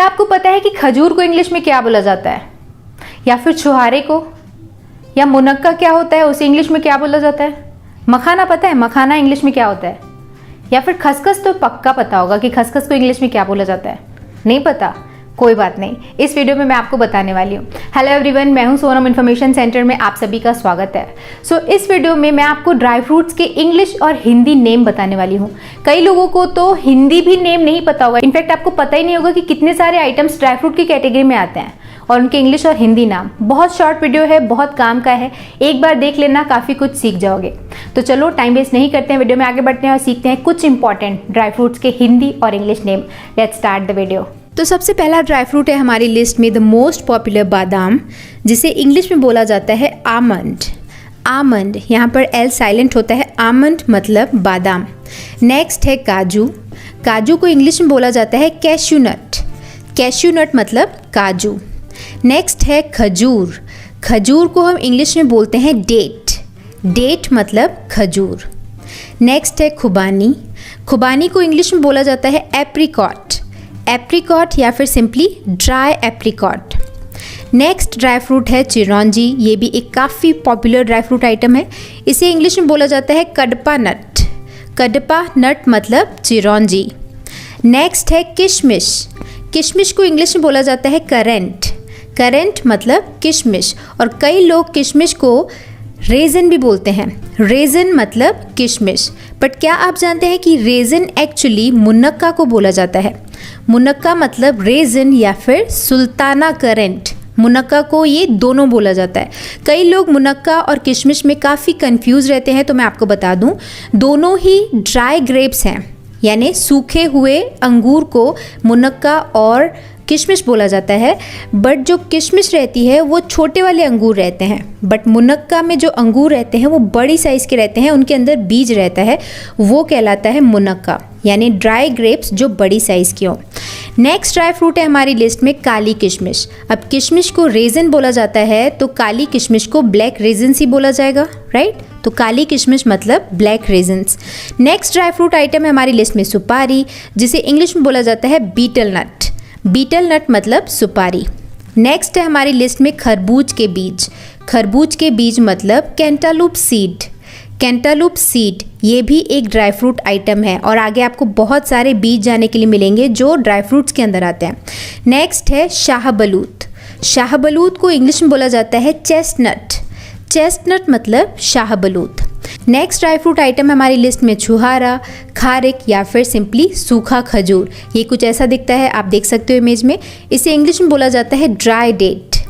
क्या आपको पता है कि खजूर को इंग्लिश में क्या बोला जाता है? या फिर छुहारे को? या मुनक्का क्या होता है, उसे इंग्लिश में क्या बोला जाता है? मखाना पता है, मखाना इंग्लिश में क्या होता है? या फिर खसखस तो पक्का पता होगा कि खसखस को इंग्लिश में क्या बोला जाता है। नहीं पता? कोई बात नहीं, इस वीडियो में मैं आपको बताने वाली हूँ। हेलो एवरीवन, मैं हूँ सोनम इन्फॉर्मेशन सेंटर में आप सभी का स्वागत है। इस वीडियो में मैं आपको ड्राई फ्रूट्स के इंग्लिश और हिंदी नेम बताने वाली हूँ। कई लोगों को तो हिंदी भी नेम नहीं पता होगा, इनफैक्ट आपको पता ही नहीं होगा कि कितने सारे आइटम्स ड्राई फ्रूट की कैटेगरी में आते हैं और उनके इंग्लिश और हिंदी नाम। बहुत शॉर्ट वीडियो है, बहुत काम का है, एक बार देख लेना, काफ़ी कुछ सीख जाओगे। तो चलो टाइम वेस्ट नहीं करते हैं, वीडियो में आगे बढ़ते हैं और सीखते हैं कुछ इंपॉर्टेंट ड्राई फ्रूट्स के हिंदी और English name. Let's start the video. तो सबसे पहला ड्राई फ्रूट है हमारी लिस्ट में द मोस्ट पॉपुलर बादाम, जिसे इंग्लिश में बोला जाता है आमंड। आमंड, यहाँ पर एल साइलेंट होता है, आमंड मतलब बादाम। नेक्स्ट है काजू। काजू को इंग्लिश में बोला जाता है कैश्यू नट। कैश्यू नट मतलब काजू। नेक्स्ट है खजूर। खजूर को हम इंग्लिश में बोलते हैं डेट। डेट मतलब खजूर। नेक्स्ट है खुबानी। खुबानी को इंग्लिश में बोला जाता है एप्रिकॉट। एप्रिकॉट या फिर simply dry apricot. Next dry fruit है चिरौंजी। ये भी एक काफ़ी पॉपुलर ड्राई फ्रूट आइटम है। इसे इंग्लिश में बोला जाता है कडपा नट। कडपा नट मतलब चिरौंजी। नेक्स्ट है किशमिश। किशमिश को इंग्लिश में बोला जाता है करेंट। करेंट मतलब किशमिश, और कई लोग किशमिश को रेजन भी बोलते हैं। रेजन मतलब किशमिश। बट क्या आप जानते हैं कि रेजन एक्चुअली मुनक्का को बोला जाता है। मुनक्का मतलब रेजन या फिर सुल्ताना करेंट। मुनक्का को ये दोनों बोला जाता है। कई लोग मुनक्का और किशमिश में काफ़ी कंफ्यूज रहते हैं, तो मैं आपको बता दूं, दोनों ही ड्राई ग्रेप्स हैं, यानी सूखे हुए अंगूर को मुनक्का और किशमिश बोला जाता है। बट जो किशमिश रहती है वो छोटे वाले अंगूर रहते हैं, बट मुनक्का में जो अंगूर रहते हैं वो बड़ी साइज़ के रहते हैं, उनके अंदर बीज रहता है, वो कहलाता है मुनक्का, यानी ड्राई ग्रेप्स जो बड़ी साइज़ की हो। नेक्स्ट ड्राई फ्रूट है हमारी लिस्ट में काली किशमिश। अब किशमिश को रेजन बोला जाता है, तो काली किशमिश को ब्लैक रेजन्स ही बोला जाएगा, राइट? तो काली किशमिश मतलब black raisins. Next dry fruit item है हमारी लिस्ट में सुपारी, जिसे इंग्लिश में बोला जाता है बीटल नट। बीटल नट मतलब सुपारी। नेक्स्ट है हमारी लिस्ट में खरबूज के बीज। खरबूज के बीज मतलब कैंटालूप सीड। कैंटालूप सीड ये भी एक ड्राई फ्रूट आइटम है, और आगे आपको बहुत सारे बीज जाने के लिए मिलेंगे जो ड्राई फ्रूट्स के अंदर आते हैं। नेक्स्ट है शाहबलूत। शाहबलूत को इंग्लिश में बोला जाता है चेस्टनट। चेस्टनट मतलब शाहबलूत। नेक्स्ट ड्राई फ्रूट आइटम हमारी लिस्ट में छुहारा, खारिक या फिर सिंपली सूखा खजूर। ये कुछ ऐसा दिखता है, आप देख सकते हो इमेज में। इसे इंग्लिश में बोला जाता है ड्राई डेट।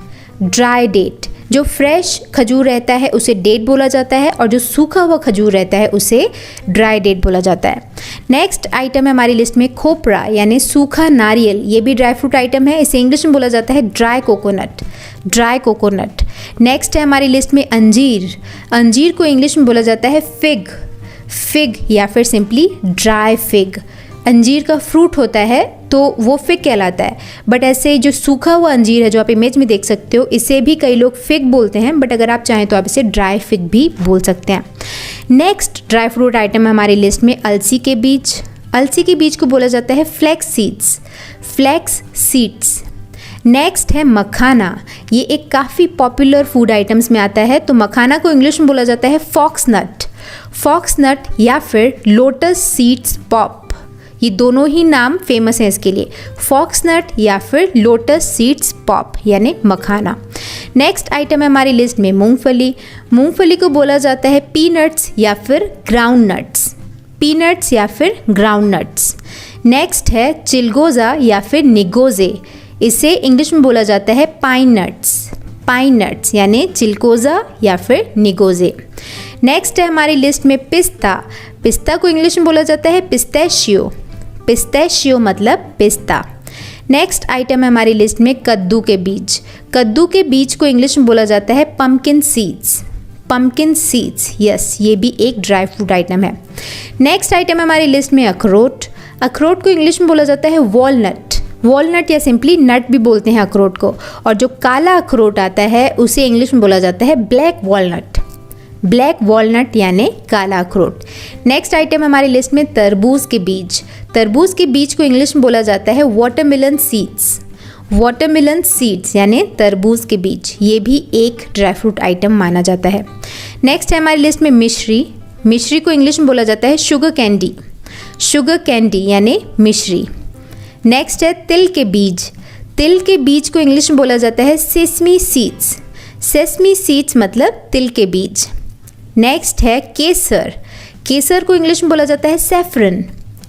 ड्राई डेट, जो फ्रेश खजूर रहता है उसे डेट बोला जाता है, और जो सूखा हुआ खजूर रहता है उसे ड्राई डेट बोला जाता है। नेक्स्ट आइटम है हमारी लिस्ट में खोपरा, यानी सूखा नारियल। ये भी ड्राई फ्रूट आइटम है, इसे इंग्लिश में बोला जाता है dry coconut. Dry coconut. Next है हमारी लिस्ट में अंजीर। अंजीर को इंग्लिश में बोला जाता है फिग। फिग या फिर सिंपली ड्राई फिग। अंजीर का फ्रूट होता है तो वो फिग कहलाता है, बट ऐसे जो सूखा हुआ अंजीर है जो आप इमेज में देख सकते हो, इसे भी कई लोग फिग बोलते हैं, बट अगर आप चाहें तो आप इसे ड्राई फिग भी बोल सकते हैं। नेक्स्ट ड्राई फ्रूट आइटम है हमारी लिस्ट में अलसी के बीज। अलसी के बीज को बोला जाता है flax seeds. Flax seeds. Next है मखाना। ये एक काफ़ी पॉपुलर फूड आइटम्स में आता है, तो मखाना को इंग्लिश में बोला जाता है फॉक्स नट। फॉक्स नट या फिर लोटस सीड्स पॉप, ये दोनों ही नाम फेमस हैं इसके लिए, फॉक्स नट या फिर लोटस सीड्स पॉप यानी मखाना। नेक्स्ट आइटम है हमारी लिस्ट में मूंगफली। मूंगफली को बोला जाता है पीनट्स या फिर ग्राउंड नट्स। पीनट्स या फिर ग्राउंड नट्स। नेक्स्ट है चिलगोजा या फिर निगोजे। इसे इंग्लिश में बोला जाता है पाइन नट्स। पाइन नट्स यानी चिलगोजा या फिर निगोजे। नेक्स्ट है हमारी लिस्ट में पिस्ता। पिस्ता को इंग्लिश में बोला जाता है पिस्ताशियो। पिस्ताशियो मतलब पिस्ता। नेक्स्ट आइटम है हमारी लिस्ट में कद्दू के बीज। कद्दू के बीज को इंग्लिश में बोला जाता है pumpkin seeds. Pumpkin seeds, yes, ये भी एक ड्राई फ्रूट आइटम है। नेक्स्ट आइटम है हमारी लिस्ट में अखरोट। अखरोट को इंग्लिश में बोला जाता है वॉलनट। वॉलनट या सिंपली नट भी बोलते हैं अखरोट को, और जो काला अखरोट आता है उसे इंग्लिश में बोला जाता है ब्लैक वॉलनट। ब्लैक वॉलनट यानी काला अखरोट। नेक्स्ट आइटम हमारी लिस्ट में तरबूज के बीज। तरबूज के बीज को इंग्लिश में बोला जाता है वाटरमेलन सीड्स। वाटरमेलन सीड्स यानी तरबूज के बीज, ये भी एक ड्राई फ्रूट आइटम माना जाता है। नेक्स्ट है हमारी लिस्ट में मिश्री। मिश्री को इंग्लिश में बोला जाता है शुगर कैंडी। शुगर कैंडी यानी मिश्री। नेक्स्ट है तिल के बीज। तिल के बीज को इंग्लिश में बोला जाता है सेसमी सीड्स। सेसमी सीड्स मतलब तिल के बीज। नेक्स्ट है केसर। केसर को इंग्लिश में बोला जाता है सैफरन।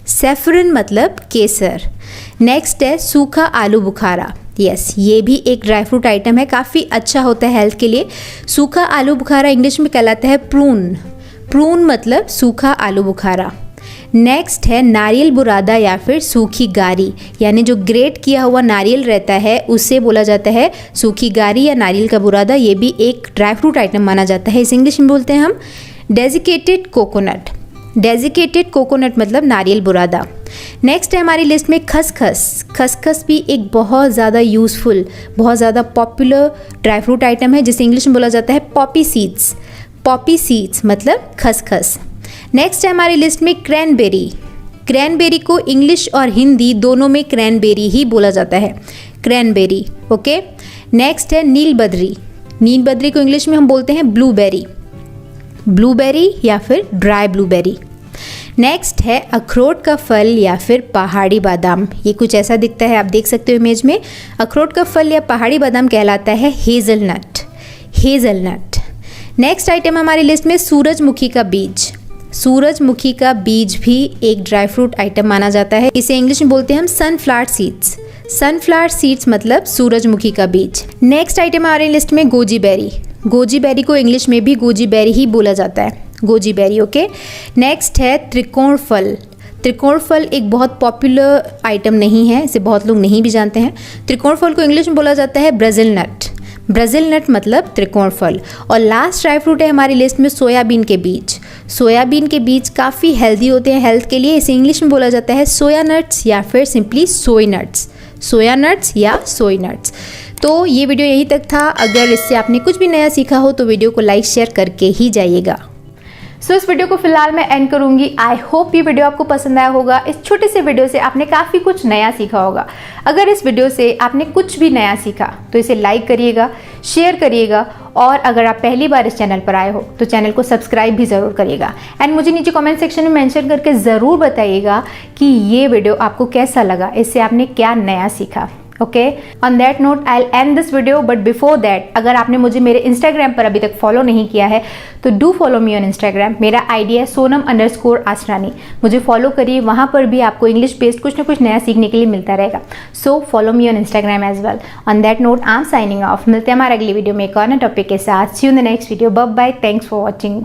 सैफरन मतलब केसर। नेक्स्ट है सूखा आलू बुखारा। यस, ये भी एक ड्राई फ्रूट आइटम है, काफ़ी अच्छा होता है हेल्थ के लिए। सूखा आलू बुखारा इंग्लिश में कहलाता है प्रून। प्रून मतलब सूखा आलू बुखारा। नेक्स्ट है नारियल बुरादा या फिर सूखी गारी, यानी जो ग्रेट किया हुआ नारियल रहता है उससे बोला जाता है सूखी गारी या नारियल का बुरादा। ये भी एक ड्राई फ्रूट आइटम माना जाता है। इसे इंग्लिश में बोलते हैं हम डेजिकेटेड कोकोनट। डेजिकेटेड कोकोनट मतलब नारियल बुरादा। नेक्स्ट है हमारी लिस्ट में खसखस। खसखस भी एक बहुत ज़्यादा यूज़फुल, बहुत ज़्यादा पॉपुलर ड्राई फ्रूट आइटम है, जिसे इंग्लिश में बोला जाता है पॉपी सीड्स। पॉपी सीड्स मतलब खसखस। नेक्स्ट है हमारी लिस्ट में क्रैनबेरी। क्रैनबेरी को इंग्लिश और हिंदी दोनों में क्रैनबेरी ही बोला जाता है, क्रैनबेरी। ओके। नेक्स्ट है नीलबद्री। नीलबद्री को इंग्लिश में हम बोलते हैं ब्लूबेरी। ब्लूबेरी या फिर ड्राई ब्लूबेरी। नेक्स्ट है अखरोट का फल या फिर पहाड़ी बादाम। ये कुछ ऐसा दिखता है, आप देख सकते हो इमेज में। अखरोट का फल या पहाड़ी बादाम कहलाता है हेज़लनट। हेज़लनट। नेक्स्ट आइटम हमारी लिस्ट में सूरजमुखी का बीज। सूरजमुखी का बीज भी एक ड्राई फ्रूट आइटम माना जाता है। इसे इंग्लिश में बोलते हैं हम सनफ्लावर सीड्स। सनफ्लावर सीड्स मतलब सूरजमुखी का बीज। नेक्स्ट आइटम हमारी लिस्ट में गोजी बेरी। गोजी बेरी को इंग्लिश में भी गोजी बेरी ही बोला जाता है, गोजी बेरी। ओके। नेक्स्ट है त्रिकोण फल। त्रिकोण फल एक बहुत पॉपुलर आइटम नहीं है, इसे बहुत लोग नहीं भी जानते हैं। त्रिकोण फल को इंग्लिश में बोला जाता है ब्राज़ील नट। ब्राज़ील नट मतलब त्रिकोण फल। और लास्ट ड्राई फ्रूट है हमारी लिस्ट में सोयाबीन के बीज। सोयाबीन के बीज काफ़ी हेल्दी होते हैं हेल्थ के लिए। इसे इंग्लिश में बोला जाता है सोया नट्स या फिर सिंपली सोय नट्स। सोया नट्स या सोय नट्स। तो ये वीडियो यहीं तक था। अगर इससे आपने कुछ भी नया सीखा हो तो वीडियो को लाइक शेयर करके ही जाइएगा। सो इस वीडियो को फिलहाल मैं एंड करूंगी। आई होप ये वीडियो आपको पसंद आया होगा। इस छोटे से वीडियो से आपने काफ़ी कुछ नया सीखा होगा। अगर इस वीडियो से आपने कुछ भी नया सीखा तो इसे लाइक करिएगा, शेयर करिएगा, और अगर आप पहली बार इस चैनल पर आए हो तो चैनल को सब्सक्राइब भी ज़रूर करिएगा। एंड मुझे नीचे कमेंट सेक्शन में मेंशन करके ज़रूर बताइएगा कि ये वीडियो आपको कैसा लगा, इससे आपने क्या नया सीखा। Okay, on that note I will and this video, but before that अगर आपने मुझे मेरे इंस्टाग्राम पर अभी तक फॉलो नहीं किया है तो do follow me on Instagram. मेरा आईडी है sonam_asrani। मुझे फॉलो करिए, वहाँ पर भी आपको इंग्लिश बेस्ड कुछ ना कुछ नया सीखने के लिए मिलता रहेगा। So follow me on Instagram as well. On that note I am signing off. मिलते हैं हमारे अगली वीडियो में एक और नए टॉपिक के साथ। See you in the next video. Bye bye. Thanks for watching.